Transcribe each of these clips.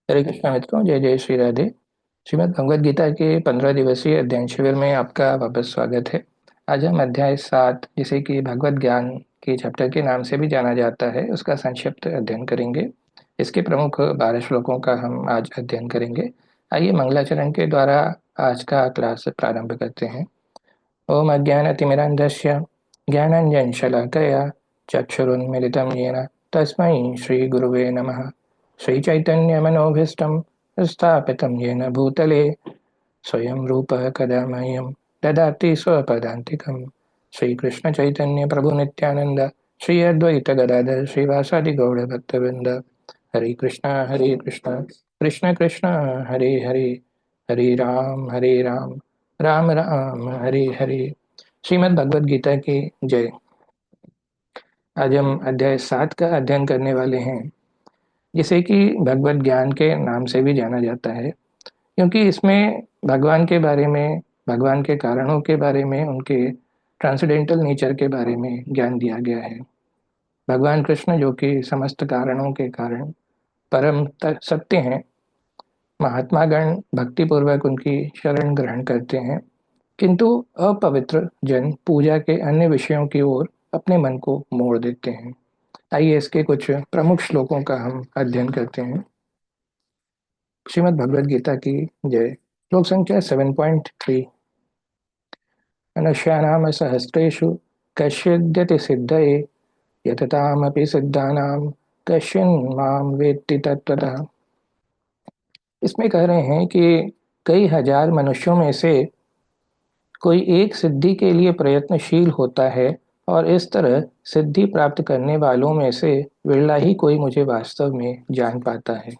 हरे कृष्णा मित्रों, जय जय श्री राधे। श्रीमद् भगवद गीता के 15 दिवसीय अध्ययन शिविर में आपका वापस स्वागत है। आज हम अध्याय 7, जिसे कि भगवत ज्ञान के चैप्टर के नाम से भी जाना जाता है, उसका संक्षिप्त अध्ययन करेंगे। इसके प्रमुख 12 श्लोकों का हम आज अध्ययन करेंगे। आइए मंगलाचरण के द्वारा आज का क्लास प्रारंभ करते हैं। ओम अज्ञानतिमिरान्धस्य ज्ञानाञ्जनशलाकया चक्षुरुन्मिलितं येन तस्मै श्रीगुरुवे नमः। श्रीचैतन्यमनोभीष्टं स्थापितं येन भूतले स्वयं रूपः कदा मह्यं ददाति स्वपदान्तिकं। श्रीकृष्णचैतन्यप्रभुनित्यानन्द श्री अद्वैत गदाधर श्रीवासादि गौड़भक्तवृन्द। हरे कृष्णा कृष्ण कृष्ण हरे हरे, हरे राम राम राम हरे हरे। श्रीमद् भगवद गीता की जय। आज हम अध्याय 7 का अध्ययन करने वाले हैं, जिसे कि भगवत ज्ञान के नाम से भी जाना जाता है, क्योंकि इसमें भगवान के बारे में, भगवान के कारणों के बारे में, उनके ट्रांसेंडेंटल नेचर के बारे में ज्ञान दिया गया है। भगवान कृष्ण जो कि समस्त कारणों के कारण परम सत्य हैं, महात्मागण भक्तिपूर्वक उनकी शरण ग्रहण करते हैं, किंतु अपवित्र जन पूजा के अन्य विषयों की ओर अपने मन को मोड़ देते हैं। आइए इसके कुछ प्रमुख श्लोकों का हम अध्ययन करते हैं। श्रीमद् भगवद गीता की जय। श्लोक संख्या 7.3। मनुष्याणाम सहस्रेषु कश्चिद्यति सिद्धये यततामपि सिद्धानां कश्चिन् मां वेत्ति तत्त्वतः। इसमें कह रहे हैं कि कई हजार मनुष्यों में से कोई एक सिद्धि के लिए प्रयत्नशील होता है, और इस तरह सिद्धि प्राप्त करने वालों में से विरला ही कोई मुझे वास्तव में जान पाता है।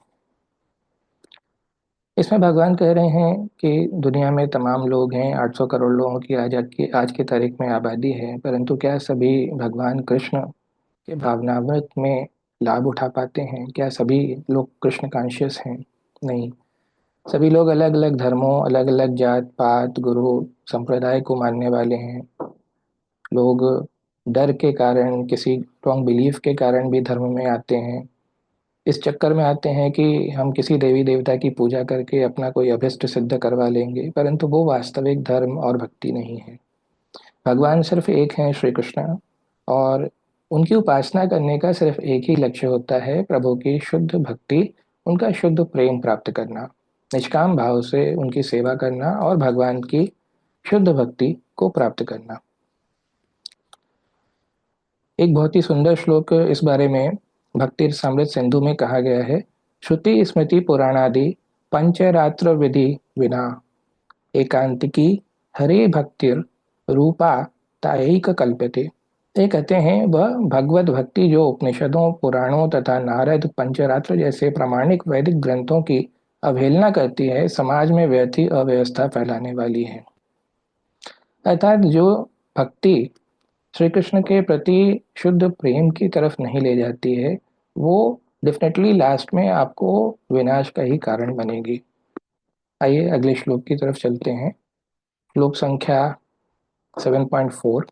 इसमें भगवान कह रहे हैं कि दुनिया में तमाम लोग हैं, 800 करोड़ लोगों की आज की तारीख में आबादी है, परंतु क्या सभी भगवान कृष्ण के भावनामृत में लाभ उठा पाते हैं? क्या सभी लोग कृष्ण कॉन्शियस हैं? नहीं। सभी लोग अलग अलग धर्मों, अलग अलग जात पात, गुरु संप्रदाय को मानने वाले हैं। लोग डर के कारण, किसी रॉन्ग बिलीफ के कारण भी धर्म में आते हैं। इस चक्कर में आते हैं कि हम किसी देवी देवता की पूजा करके अपना कोई अभिष्ट सिद्ध करवा लेंगे, परंतु वो वास्तविक धर्म और भक्ति नहीं है। भगवान सिर्फ एक हैं, श्री कृष्ण, और उनकी उपासना करने का सिर्फ एक ही लक्ष्य होता है, प्रभु की शुद्ध भक्ति, उनका शुद्ध प्रेम प्राप्त करना, निष्काम भाव से उनकी सेवा करना और भगवान की शुद्ध भक्ति को प्राप्त करना। एक बहुत ही सुंदर श्लोक इस बारे में भक्ति रसामृत सिंधु में कहा गया है। श्रुति स्मृति पुराणादि पंचरात्र विधि विना एकांतिकी हरे भक्तिर रूपा तायैक कल्प्यते। ये कहते हैं वह भगवत भक्ति जो उपनिषदों, पुराणों तथा नारद पंचरात्र जैसे प्रामाणिक वैदिक ग्रंथों की अवहेलना करती है, समाज में व्यर्थ अव्यवस्था फैलाने वाली है। अर्थात जो भक्ति श्री कृष्ण के प्रति शुद्ध प्रेम की तरफ नहीं ले जाती है, वो डेफिनेटली लास्ट में आपको विनाश का ही कारण बनेगी। आइए अगले श्लोक की तरफ चलते हैं। श्लोक संख्या 7.4।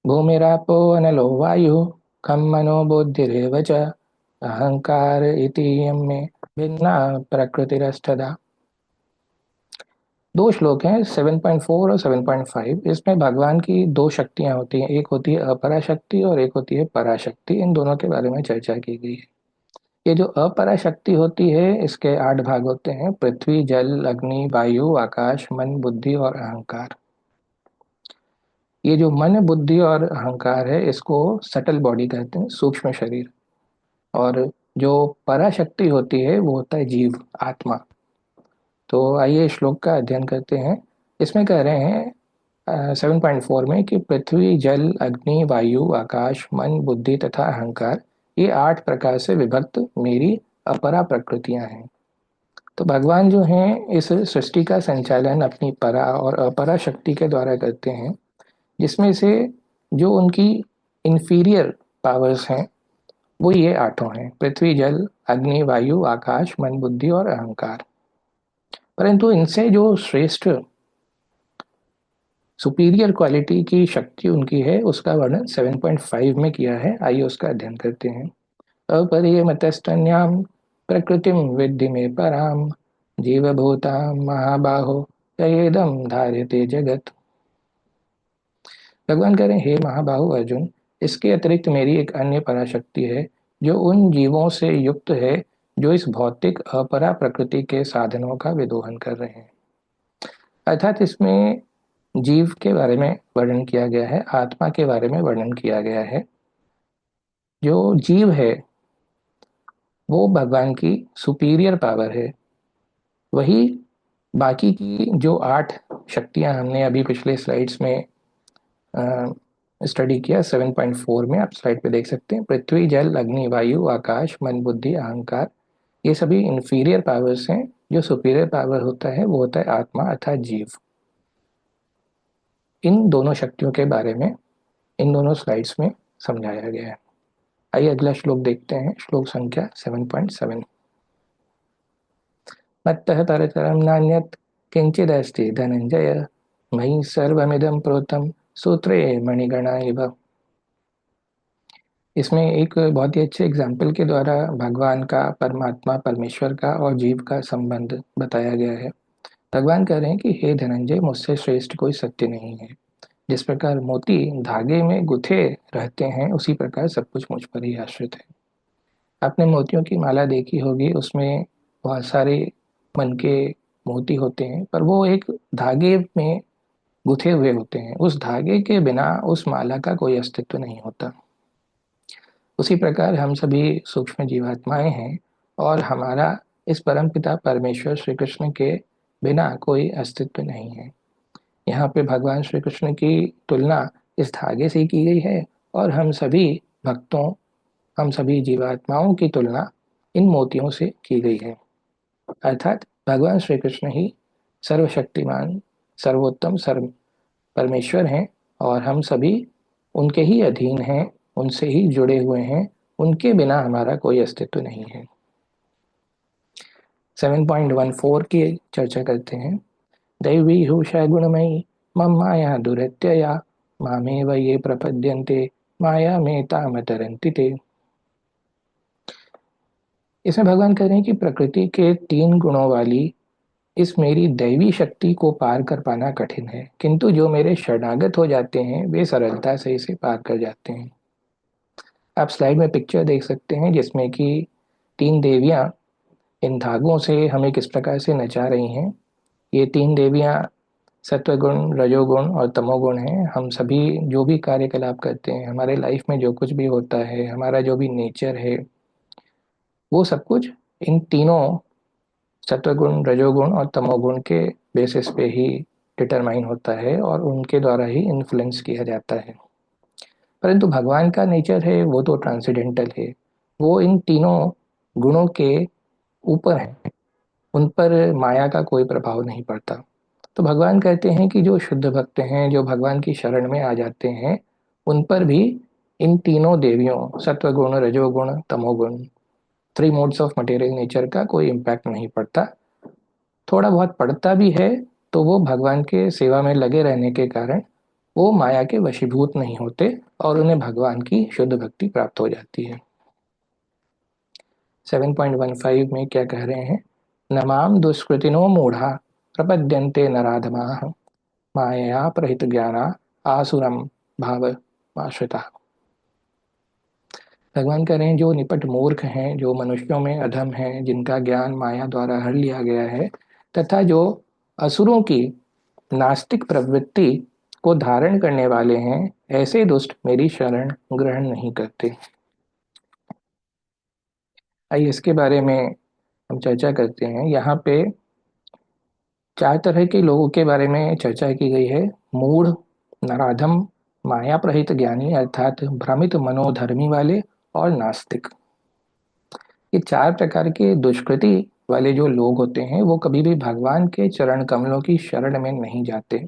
भूमिरापो अनलो वायु खम मनो बुद्धिरेव च अहंकार इति यं मे भिन्ना प्रकृतिरष्टधा। दो श्लोक हैं, 7.4 और 7.5। इसमें भगवान की दो शक्तियां होती हैं, एक होती है अपराशक्ति और एक होती है पराशक्ति। इन दोनों के बारे में चर्चा की गई है। ये जो अपराशक्ति होती है, इसके 8 भाग होते हैं: पृथ्वी, जल, अग्नि, वायु, आकाश, मन, बुद्धि और अहंकार। ये जो मन, बुद्धि और अहंकार है, इसको सटल बॉडी कहते हैं, सूक्ष्म शरीर। और जो पराशक्ति होती है वो होता है जीव, आत्मा। तो आइए श्लोक का अध्ययन करते हैं। इसमें कह रहे हैं 7.4 में कि पृथ्वी, जल, अग्नि, वायु, आकाश, मन, बुद्धि तथा अहंकार, ये 8 प्रकार से विभक्त मेरी अपरा प्रकृतियां हैं। तो भगवान जो हैं, इस सृष्टि का संचालन अपनी परा और अपरा शक्ति के द्वारा करते हैं, जिसमें से जो उनकी इंफीरियर पावर्स हैं वो ये 8 हैं: पृथ्वी, जल, अग्नि, वायु, आकाश, मन, बुद्धि और अहंकार। परंतु इनसे जो श्रेष्ठ सुपीरियर क्वालिटी की शक्ति उनकी है, उसका वर्णन 7.5 में किया है। आइए उसका अध्ययन करते हैं। अपरियमतस्तन्यां प्रकृतिं विद्धि मे परां जीवभूतां महाबाहो ययेदं धार्यते जगत। भगवान कह रहे हैं, हे महाबाहु अर्जुन, इसके अतिरिक्त मेरी एक अन्य पराशक्ति है जो उन जीवों से युक्त है जो इस भौतिक अपरा प्रकृति के साधनों का विदोहन कर रहे हैं। अर्थात इसमें जीव के बारे में वर्णन किया गया है, आत्मा के बारे में वर्णन किया गया है। जो जीव है वो भगवान की सुपीरियर पावर है। वही बाकी की जो 8 शक्तियां हमने अभी पिछले स्लाइड्स में स्टडी किया, 7.4 में आप स्लाइड पे देख सकते हैं, पृथ्वी जल अग्नि वायु आकाश मन बुद्धि अहंकार, ये सभी इंफीरियर पावर्स हैं। जो सुपीरियर पावर होता है वो होता है आत्मा अर्थात जीव। इन दोनों शक्तियों के बारे में इन दोनों स्लाइड्स में समझाया गया है। आइए अगला श्लोक देखते हैं, श्लोक संख्या 7.7। मत्तः परतरं नान्यत् किंचिदस्ति धनंजय मयि सर्वमिदं प्रोतं सूत्रे मणिगणा इव। इसमें एक बहुत ही अच्छे एग्जाम्पल के द्वारा भगवान का, परमात्मा परमेश्वर का और जीव का संबंध बताया गया है। भगवान कह रहे हैं कि हे धनंजय, मुझसे श्रेष्ठ कोई सत्य नहीं है। जिस प्रकार मोती धागे में गुथे रहते हैं उसी प्रकार सब कुछ मुझ पर ही आश्रित है। आपने मोतियों की माला देखी होगी, उसमें बहुत सारे मन के मोती होते हैं पर वो एक धागे में गुथे हुए होते हैं। उस धागे के बिना उस माला का कोई अस्तित्व नहीं होता। उसी प्रकार हम सभी सूक्ष्म जीवात्माएं हैं और हमारा इस परमपिता परमेश्वर श्री कृष्ण के बिना कोई अस्तित्व नहीं है। यहाँ पे भगवान श्री कृष्ण की तुलना इस धागे से की गई है और हम सभी भक्तों, हम सभी जीवात्माओं की तुलना इन मोतियों से की गई है। अर्थात भगवान श्री कृष्ण ही सर्वशक्तिमान सर्वोत्तम सर्व परमेश्वर हैं और हम सभी उनके ही अधीन हैं, उनसे ही जुड़े हुए हैं। उनके बिना हमारा कोई अस्तित्व नहीं है। 7.14 की चर्चा करते हैं। दैवी हुषा गुणमयी मम माया दुरत्यया मामेव ये प्रपद्यन्ते माया में ताम तरन्ति ते। इसमें भगवान कह रहे हैं कि प्रकृति के 3 गुणों वाली इस मेरी दैवी शक्ति को पार कर पाना कठिन है, किंतु जो मेरे शरणागत हो जाते हैं वे सरलता से इसे पार कर जाते हैं। आप स्लाइड में पिक्चर देख सकते हैं जिसमें कि 3 देवियां इन धागों से हमें किस प्रकार से नचा रही हैं। ये 3 देवियां सत्वगुण, रजोगुण और तमोगुण हैं। हम सभी जो भी कार्यकलाप करते हैं, हमारे लाइफ में जो कुछ भी होता है, हमारा जो भी नेचर है, वो सब कुछ इन तीनों सत्वगुण, रजोगुण और तमोगुण के बेसिस पे ही डिटरमाइन होता है और उनके द्वारा ही इन्फ्लुएंस किया जाता है। परंतु भगवान का नेचर है वो तो ट्रांसेंडेंटल है, वो इन तीनों गुणों के ऊपर है, उन पर माया का कोई प्रभाव नहीं पड़ता। तो भगवान कहते हैं कि जो शुद्ध भक्त हैं, जो भगवान की शरण में आ जाते हैं, उन पर भी इन तीनों देवियों सत्वगुण, रजोगुण, तमोगुण, 3 मोड्स ऑफ मटेरियल नेचर का कोई इम्पैक्ट नहीं पड़ता। थोड़ा बहुत पड़ता भी है तो वो भगवान के सेवा में लगे रहने के कारण वो माया के वशीभूत नहीं होते और उन्हें भगवान की शुद्ध भक्ति प्राप्त हो जाती है। 7.15 में क्या कह रहे हैं? नमाम दुष्कृतिनो मूढ़ा प्रपद्यन्ते नराधमाः मायया प्रहित ज्ञाना आसुरम भाव आश्रिता। भगवान कह रहे हैं जो निपट मूर्ख हैं, जो मनुष्यों में अधम हैं, जिनका ज्ञान माया द्वारा हर लिया गया है, तथा जो असुरों की नास्तिक प्रवृत्ति को धारण करने वाले हैं, ऐसे दुष्ट मेरी शरण ग्रहण नहीं करते। आइए इसके बारे में हम चर्चा करते हैं। यहाँ पे 4 तरह के लोगों के बारे में चर्चा की गई है। मूढ़, नराधम, माया प्रहित ज्ञानी अर्थात भ्रमित मनोधर्मी वाले और नास्तिक। ये 4 प्रकार के दुष्कृति वाले जो लोग होते हैं वो कभी भी भगवान के चरण कमलों की शरण में नहीं जाते,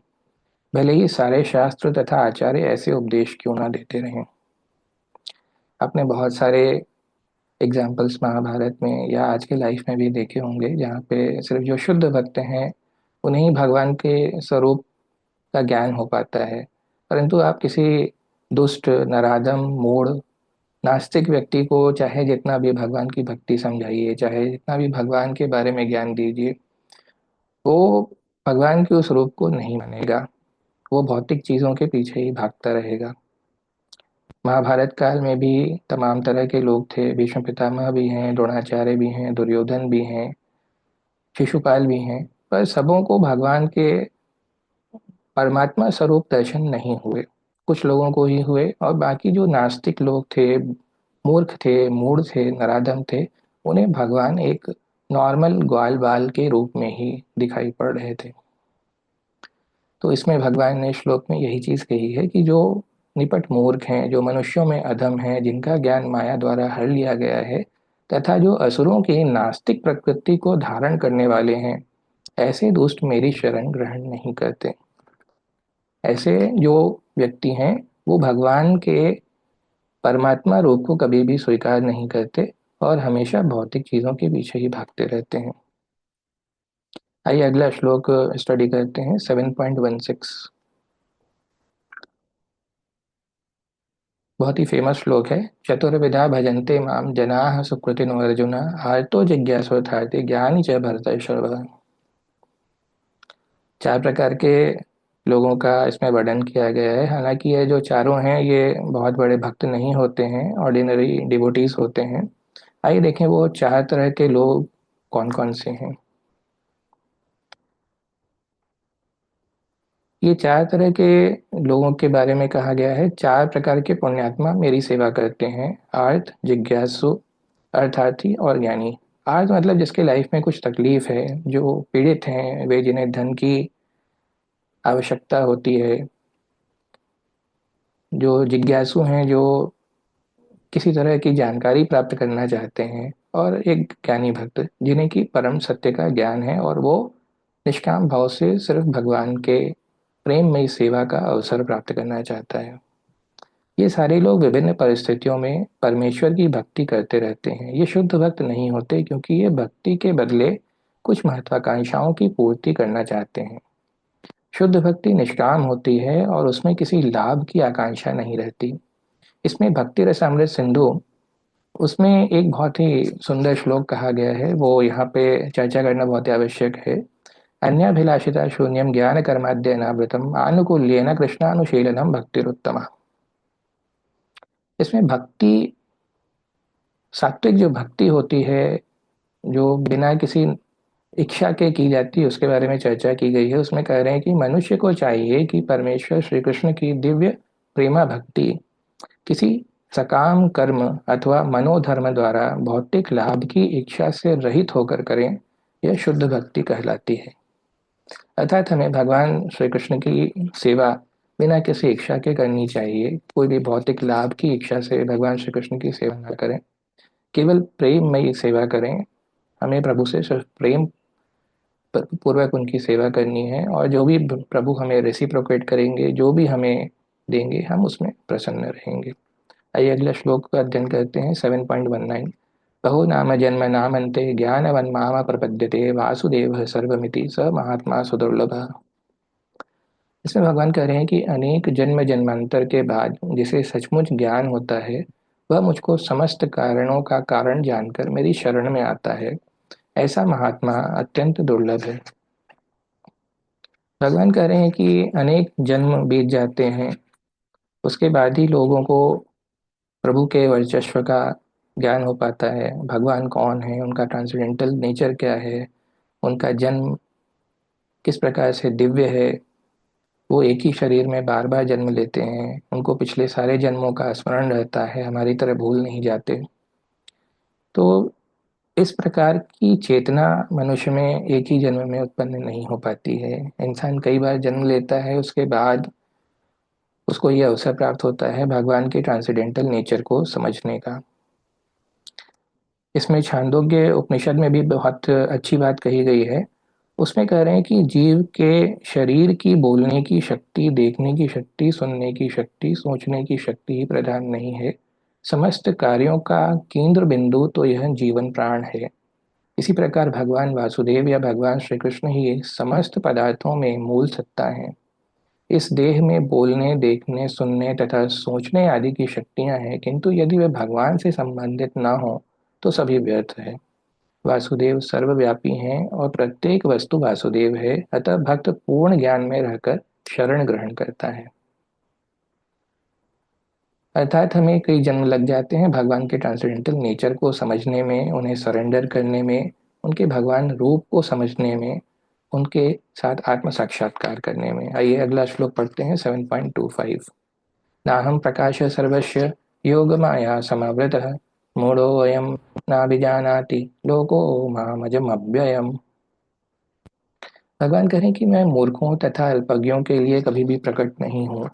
भले ही सारे शास्त्र तथा आचार्य ऐसे उपदेश क्यों ना देते रहें। आपने बहुत सारे एग्जाम्पल्स महाभारत में या आज के लाइफ में भी देखे होंगे जहाँ पे सिर्फ जो शुद्ध भक्त हैं उन्हें ही भगवान के स्वरूप का ज्ञान हो पाता है। परंतु आप किसी दुष्ट, नराधम, मूढ़ नास्तिक व्यक्ति को चाहे जितना भी भगवान की भक्ति समझाइए, चाहे जितना भी भगवान के बारे में ज्ञान दीजिए, वो भगवान के उस रूप को नहीं मानेगा। वो भौतिक चीजों के पीछे ही भागता रहेगा। महाभारत काल में भी तमाम तरह के लोग थे। भीष्म पितामह भी हैं, द्रोणाचार्य भी हैं, दुर्योधन भी हैं, शिशुपाल भी हैं। पर सबों को भगवान के परमात्मा स्वरूप दर्शन नहीं हुए। कुछ लोगों को ही हुए, और बाकी जो नास्तिक लोग थे, मूर्ख थे, मूढ़ थे, नराधम थे, उन्हें भगवान एक नॉर्मल ग्वाल बाल के रूप में ही दिखाई पड़ रहे थे। तो इसमें भगवान ने श्लोक में यही चीज कही है कि जो निपट मूर्ख हैं, जो मनुष्यों में अधम हैं, जिनका ज्ञान माया द्वारा हर लिया गया है, तथा जो असुरों की नास्तिक प्रकृति को धारण करने वाले हैं, ऐसे दुष्ट मेरी शरण ग्रहण नहीं करते। ऐसे जो व्यक्ति हैं, वो भगवान के परमात्मा रूप को कभी भी स्वीकार नहीं करते और हमेशा भौतिक चीजों के पीछे ही भागते रहते हैं। आइए अगला श्लोक स्टडी करते हैं, 7.16। बहुत ही फेमस श्लोक है। चतुर्विधा भजन्ते माम जनाः सुकृतिनो अर्जुन, आर्तो जिज्ञासुर्थार्थे ज्ञानी च भरतर्षभ। चार प्रकार के लोगों का इसमें वर्णन किया गया है। हालांकि ये जो चारों हैं, ये बहुत बड़े भक्त नहीं होते हैं, ऑर्डिनरी डिवोटीज होते हैं। आइए देखें वो चार तरह के लोग कौन कौन से हैं। ये चार तरह के लोगों के बारे में कहा गया है। चार प्रकार के पुण्यात्मा मेरी सेवा करते हैं: आर्थ, जिज्ञासु, अर्थार्थी और ज्ञानी। आर्थ मतलब जिसके लाइफ में कुछ तकलीफ है, जो पीड़ित हैं, वे जिन्हें धन की आवश्यकता होती है। जो जिज्ञासु हैं, जो किसी तरह की जानकारी प्राप्त करना चाहते हैं। और एक ज्ञानी भक्त, जिन्हें की परम सत्य का ज्ञान है और वो निष्काम भाव से सिर्फ भगवान के प्रेम में सेवा का अवसर प्राप्त करना चाहता है। ये सारे लोग विभिन्न परिस्थितियों में परमेश्वर की भक्ति करते रहते हैं। ये शुद्ध भक्त नहीं होते, क्योंकि ये भक्ति के बदले कुछ महत्वाकांक्षाओं की पूर्ति करना चाहते हैं। शुद्ध भक्ति निष्काम होती है और उसमें किसी लाभ की आकांक्षा नहीं रहती। इसमें भक्ति रसामृत सिंधु, उसमें एक बहुत ही सुंदर श्लोक कहा गया है, वो यहाँ पे चर्चा करना बहुत ही आवश्यक है। अन्याभिलाषिता शून्यम ज्ञान कर्माद्यनावृतम आनुकूल्येन कृष्णानुशीलनम भक्तिरुत्तमा। इसमें भक्ति, सात्विक जो भक्ति होती है, जो बिना किसी इच्छा के की जाती है, उसके बारे में चर्चा की गई है। उसमें कह रहे हैं कि मनुष्य को चाहिए कि परमेश्वर श्री कृष्ण की दिव्य प्रेमा भक्ति किसी सकाम कर्म अथवा मनोधर्म द्वारा भौतिक लाभ की इच्छा से रहित होकर करें। यह शुद्ध भक्ति कहलाती है। अर्थात हमें भगवान श्री कृष्ण की सेवा बिना किसी इच्छा के करनी चाहिए। कोई भी भौतिक लाभ की इच्छा से भगवान श्री कृष्ण की सेवा न करें, केवल प्रेम में ही सेवा करें। हमें प्रभु से सिर्फ प्रेम पूर्वक उनकी सेवा करनी है, और जो भी प्रभु हमें रेसिप्रोकेट करेंगे, जो भी हमें देंगे, हम उसमें प्रसन्न रहेंगे। आइए अगला श्लोक का अध्ययन करते हैं, 7.19। बहू नाम जन्म नामन्ते ज्ञानवन् माम प्रपद्यते वासुदेव सर्वमिति स महात्मा सुदुर्लभ। इसमें भगवान कह रहे हैं कि अनेक जन्म जन्मांतर के बाद जिसे सचमुच ज्ञान होता है, वह मुझको समस्त कारणों का कारण जानकर मेरी शरण में आता है। ऐसा महात्मा अत्यंत दुर्लभ है। भगवान कह रहे हैं कि अनेक जन्म बीत जाते हैं, उसके बाद ही लोगों को प्रभु के वर्चस्व का ज्ञान हो पाता है। भगवान कौन है, उनका ट्रांसेंडेंटल नेचर क्या है, उनका जन्म किस प्रकार से दिव्य है। वो एक ही शरीर में बार बार जन्म लेते हैं, उनको पिछले सारे जन्मों का स्मरण रहता है, हमारी तरह भूल नहीं जाते। तो इस प्रकार की चेतना मनुष्य में एक ही जन्म में उत्पन्न नहीं हो पाती है। इंसान कई बार जन्म लेता है, उसके बाद उसको यह अवसर प्राप्त होता है भगवान के ट्रांसेंडेंटल नेचर को समझने का। इसमें छांदोग्य उपनिषद में भी बहुत अच्छी बात कही गई है। उसमें कह रहे हैं कि जीव के शरीर की बोलने की शक्ति, देखने की शक्ति, सुनने की शक्ति, सोचने की शक्ति ही प्रधान नहीं है। समस्त कार्यों का केंद्र बिंदु तो यह जीवन प्राण है। इसी प्रकार भगवान वासुदेव या भगवान श्री कृष्ण ही समस्त पदार्थों में मूल सत्ता है। इस देह में बोलने, देखने, सुनने तथा सोचने आदि की शक्तियां हैं, किंतु यदि वे भगवान से संबंधित न हो तो सभी व्यर्थ है। वासुदेव सर्वव्यापी हैं और प्रत्येक वस्तु वासुदेव है, अतः भक्त पूर्ण ज्ञान में रहकर शरण ग्रहण करता है। अर्थात हमें कई जन्म लग जाते हैं भगवान के ट्रांसेंडेंटल नेचर को समझने में, उन्हें सरेंडर करने में, उनके भगवान रूप को समझने में, उनके साथ आत्म साक्षात्कार करने में। आइए अगला श्लोक पढ़ते हैं 7.25। नाहं प्रकाश सर्वस्य योग माया समावृतः मूढ़ोऽयं नाभिजानाति लोको मामजमव्ययम्। भगवान कहें कि मैं मूर्खों तथा अल्पज्ञों के लिए कभी भी प्रकट नहीं हूँ।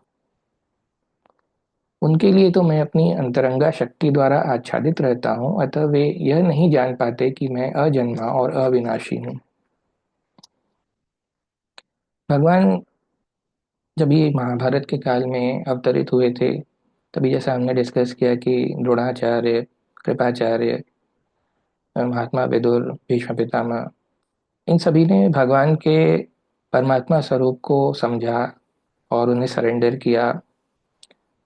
उनके लिए तो मैं अपनी अंतरंगा शक्ति द्वारा आच्छादित रहता हूँ, अतः वे यह नहीं जान पाते कि मैं अजन्मा और अविनाशी हूँ। भगवान जब ये महाभारत के काल में अवतरित हुए थे, तभी जैसा हमने डिस्कस किया कि द्रोणाचार्य, कृपाचार्य, महात्मा विदुर, भीष्म पितामह, इन सभी ने भगवान के परमात्मा स्वरूप को समझा और उन्हें सरेंडर किया,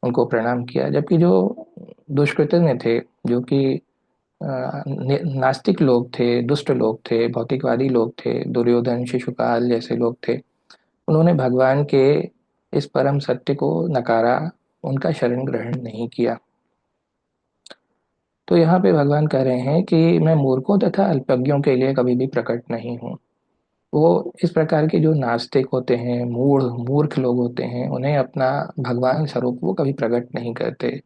उनको प्रणाम किया। जबकि जो दुष्कृतज्ञ थे, जो कि नास्तिक लोग थे, दुष्ट लोग थे, भौतिकवादी लोग थे, दुर्योधन, शिशुपाल जैसे लोग थे, उन्होंने भगवान के इस परम सत्य को नकारा, उनका शरण ग्रहण नहीं किया। तो यहाँ पे भगवान कह रहे हैं कि मैं मूर्खों तथा अल्पज्ञों के लिए कभी भी प्रकट नहीं हूँ। वो इस प्रकार के जो नास्तिक होते हैं, मूर्ख लोग होते हैं, उन्हें अपना भगवान स्वरूप वो कभी प्रकट नहीं करते।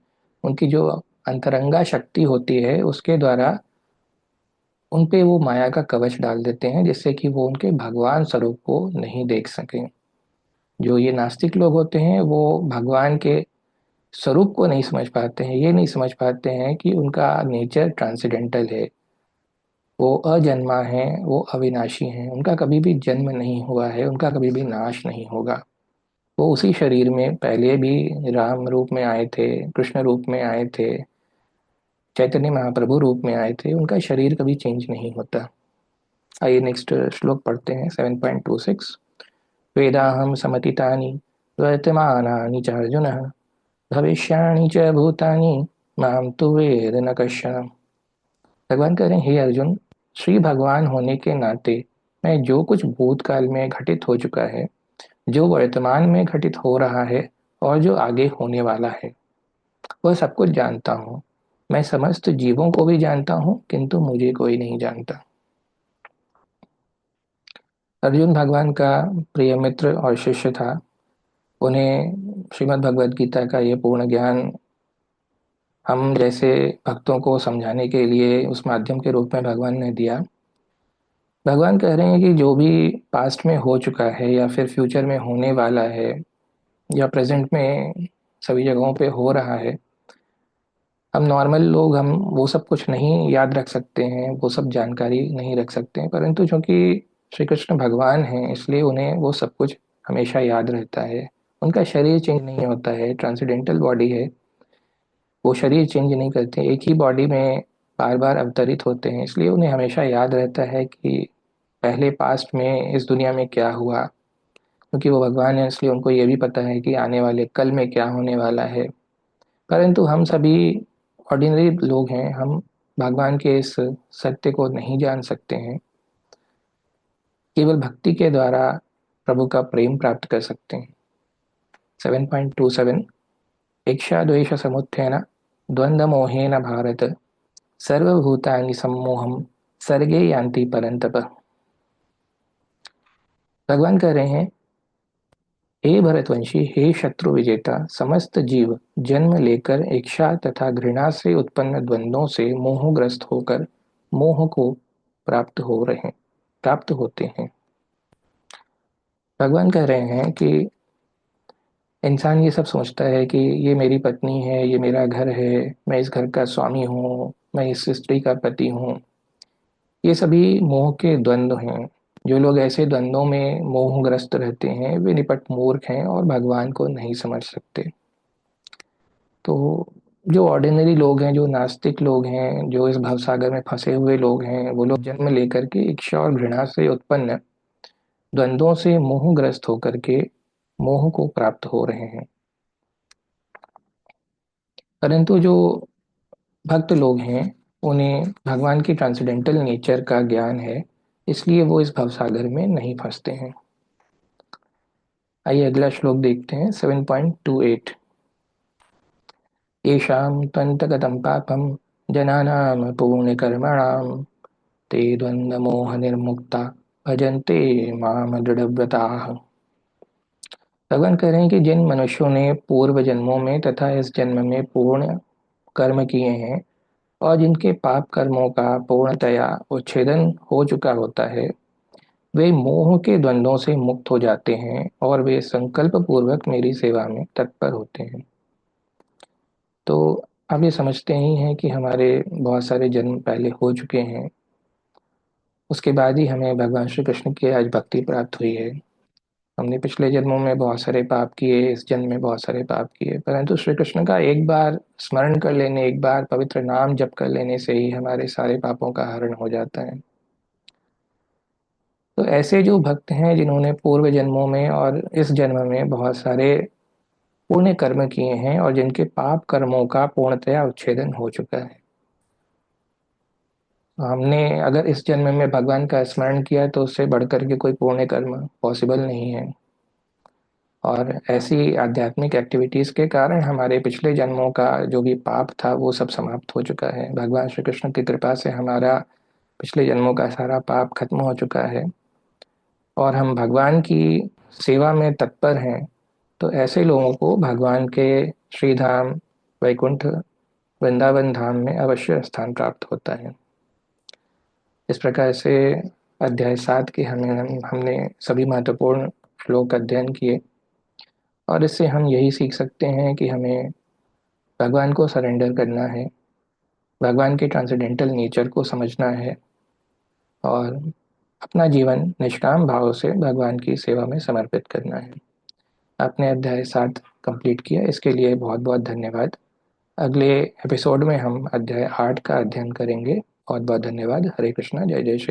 उनकी जो अंतरंगा शक्ति होती है उसके द्वारा उन पे वो माया का कवच डाल देते हैं, जिससे कि वो उनके भगवान स्वरूप को नहीं देख सकें। जो ये नास्तिक लोग होते हैं वो भगवान के स्वरूप को नहीं समझ पाते हैं, ये नहीं समझ पाते हैं कि उनका नेचर ट्रांसेंडेंटल है, वो अजन्मा है, वो अविनाशी हैं, उनका कभी भी जन्म नहीं हुआ है, उनका कभी भी नाश नहीं होगा। वो उसी शरीर में पहले भी राम रूप में आए थे, कृष्ण रूप में आए थे, चैतन्य महाप्रभु रूप में आए थे, उनका शरीर कभी चेंज नहीं होता। आइए नेक्स्ट श्लोक पढ़ते हैं 7.26। वेदाहम समतीतानि वर्तमानानि च अर्जुन भविष्याणि च भूतानि माम तु वेद न कश्चन। भगवान कह रहे हैं, हे अर्जुन, श्री भगवान होने के नाते मैं जो कुछ भूतकाल में घटित हो चुका है, जो वर्तमान में घटित हो रहा है और जो आगे होने वाला है, वह सब कुछ जानता हूँ। मैं समस्त जीवों को भी जानता हूँ, किंतु मुझे कोई नहीं जानता। अर्जुन भगवान का प्रिय मित्र और शिष्य था। उन्हें श्रीमद् भगवद गीता का ये पूर्ण ज्ञान हम जैसे भक्तों को समझाने के लिए उस माध्यम के रूप में भगवान ने दिया। भगवान कह रहे हैं कि जो भी पास्ट में हो चुका है या फिर फ्यूचर में होने वाला है या प्रेजेंट में सभी जगहों पे हो रहा है, हम नॉर्मल लोग हम वो सब कुछ नहीं याद रख सकते हैं, वो सब जानकारी नहीं रख सकते हैं, परंतु चूंकि श्री कृष्ण भगवान हैं इसलिए उन्हें वो सब कुछ हमेशा याद रहता है। उनका शरीर चेंज नहीं होता है, ट्रांसेंडेंटल बॉडी है, वो शरीर चेंज नहीं करते, एक ही बॉडी में बार बार अवतरित होते हैं, इसलिए उन्हें हमेशा याद रहता है कि पहले पास्ट में इस दुनिया में क्या हुआ। क्योंकि वो भगवान है इसलिए उनको ये भी पता है कि आने वाले कल में क्या होने वाला है। परंतु हम सभी ऑर्डिनरी लोग हैं, हम भगवान के इस सत्य को नहीं जान सकते हैं। केवल भक्ति के द्वारा प्रभु का प्रेम प्राप्त कर सकते हैं। 7.27। इच्छा द्वेष समुत्थेन द्वंद्व मोहेन भारत सर्वभूतानि सम्मोहम सर्गे यान्ति परंतप। भगवान कह रहे हैं, हे भरतवंशी, हे शत्रु विजेता, समस्त जीव जन्म लेकर इच्छा तथा घृणा से उत्पन्न द्वंद्वों से मोहग्रस्त होकर मोह को प्राप्त होते हैं। भगवान कह रहे हैं कि इंसान ये सब सोचता है कि ये मेरी पत्नी है, ये मेरा घर है, मैं इस घर का स्वामी हूँ, मैं इस स्त्री का पति हूँ। ये सभी मोह के द्वंद्व हैं। जो लोग ऐसे द्वंद्वों में मोहग्रस्त रहते हैं वे निपट मूर्ख हैं और भगवान को नहीं समझ सकते। तो जो ऑर्डिनरी लोग हैं, जो नास्तिक लोग हैं, जो इस भवसागर में फंसे हुए लोग हैं, वो लोग जन्म लेकर के इच्छा और घृणा से उत्पन्न द्वंद्वों से मोहग्रस्त होकर के मोह को प्राप्त हो रहे हैं। परंतु जो भक्त लोग हैं, उन्हें भगवान की ट्रांसेंडेंटल नेचर का ज्ञान है, इसलिए वो इस भवसागर में नहीं फंसते हैं। आइए अगला श्लोक देखते हैं, 7.28। येषां त्वन्तगतं पापं जनानां पुण्यकर्मणां ते द्वन्द्वमोहनिर्मुक्ता भजन्ते माम दृढ़व्रताः। भगवान कह रहे हैं कि जिन मनुष्यों ने पूर्व जन्मों में तथा इस जन्म में पूर्ण कर्म किए हैं और जिनके पाप कर्मों का पूर्णतया उच्छेदन हो चुका होता है, वे मोह के द्वंद्वों से मुक्त हो जाते हैं और वे संकल्प पूर्वक मेरी सेवा में तत्पर होते हैं। तो आप ये समझते ही हैं कि हमारे बहुत सारे जन्म पहले हो चुके हैं, उसके बाद ही हमें भगवान श्री कृष्ण की आज भक्ति प्राप्त हुई है। हमने पिछले जन्मों में बहुत सारे पाप किए, इस जन्म में बहुत सारे पाप किए, परंतु श्री कृष्ण का एक बार स्मरण कर लेने, एक बार पवित्र नाम जप कर लेने से ही हमारे सारे पापों का हरण हो जाता है। तो ऐसे जो भक्त हैं जिन्होंने पूर्व जन्मों में और इस जन्म में बहुत सारे पुण्य कर्म किए हैं और जिनके पाप कर्मों का पूर्णतया उच्छेदन हो चुका है, हमने अगर इस जन्म में भगवान का स्मरण किया तो उससे बढ़कर के कोई पुण्य कर्म पॉसिबल नहीं है। और ऐसी आध्यात्मिक एक्टिविटीज के कारण हमारे पिछले जन्मों का जो भी पाप था वो सब समाप्त हो चुका है। भगवान श्री कृष्ण की कृपा से हमारा पिछले जन्मों का सारा पाप खत्म हो चुका है और हम भगवान की सेवा में तत्पर हैं। तो ऐसे लोगों को भगवान के श्रीधाम, वैकुंठ, वृंदावन धाम में अवश्य स्थान प्राप्त होता है। इस प्रकार से अध्याय 7 के हमने सभी महत्वपूर्ण श्लोक अध्ययन किए और इससे हम यही सीख सकते हैं कि हमें भगवान को सरेंडर करना है, भगवान के ट्रांसेंडेंटल नेचर को समझना है और अपना जीवन निष्काम भाव से भगवान की सेवा में समर्पित करना है। आपने अध्याय 7 कंप्लीट किया, इसके लिए बहुत बहुत धन्यवाद। अगले एपिसोड में हम अध्याय 8 का अध्ययन करेंगे। बहुत बहुत धन्यवाद। हरे कृष्णा, जय जय श्री